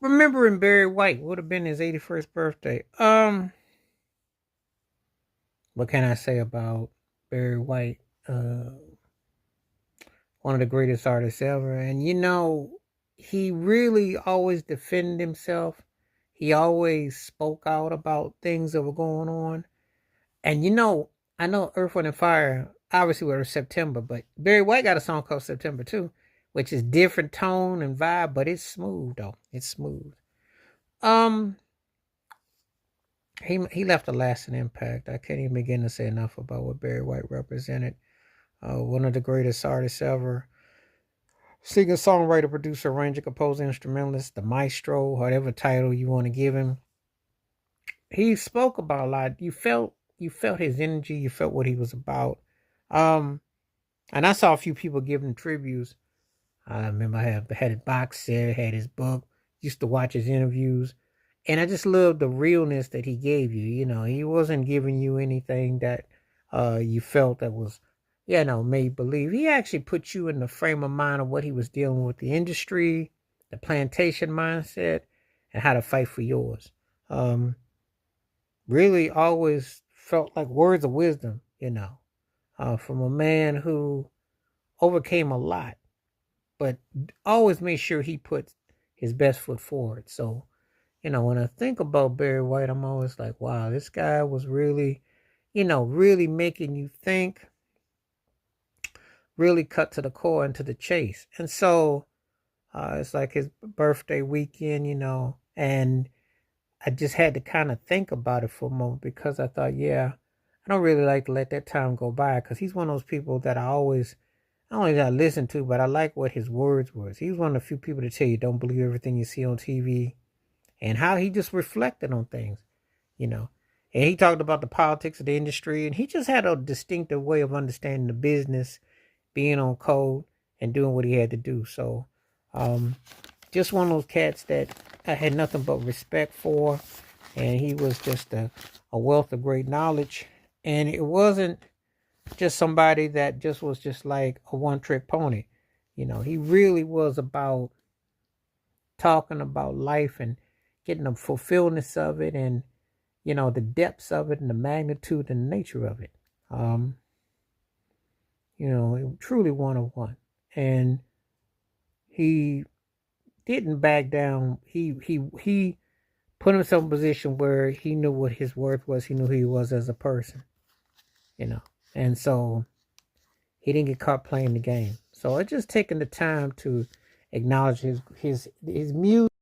remembering Barry White would have been his 81st birthday. What can I say about Barry White? One of the greatest artists ever. And he really always defended himself. He always spoke out about things that were going on. And I know Earth, Wind, and Fire obviously were September, but Barry White got a song called September too, which is different tone and vibe, but it's smooth though. It's smooth. Um, he left a lasting impact. I can't even begin to say enough about what Barry White represented. One of the greatest artists ever. Singer, songwriter, producer, arranger, composer, instrumentalist, the maestro, whatever title you want to give him. He spoke about a lot. You felt his energy. You felt what he was about. Um, and I saw a few people giving tributes. I remember I had his box set, had his book. Used to watch his interviews, and I just loved the realness that he gave you. He wasn't giving you anything that you felt that was made believe. He actually put you in the frame of mind of what he was dealing with, the industry, the plantation mindset, and how to fight for yours. Um, really always felt like words of wisdom, from a man who overcame a lot, but always made sure he put his best foot forward. So, when I think about Barry White, I'm always like, wow, this guy was really, really making you think, really cut to the core and to the chase. And so it's like his birthday weekend, and I just had to kind of think about it for a moment because I thought, yeah, I don't really like to let that time go by because he's one of those people that I always, not only that I listen to, but I like what his words was. He was one of the few people to tell you don't believe everything you see on TV and how he just reflected on things, you know. And he talked about the politics of the industry and he just had a distinctive way of understanding the business, being on code and doing what he had to do. So, um, just one of those cats that I had nothing but respect for. And he was just a wealth of great knowledge. And it wasn't just somebody that just was just like a one trick pony. He really was about talking about life and getting the fulfillment of it and, the depths of it and the magnitude and the nature of it. Um, truly one of one. And he didn't back down. He put himself in a position where he knew what his worth was. He knew who he was as a person, you know. And so he didn't get caught playing the game. So I just taking the time to acknowledge his music.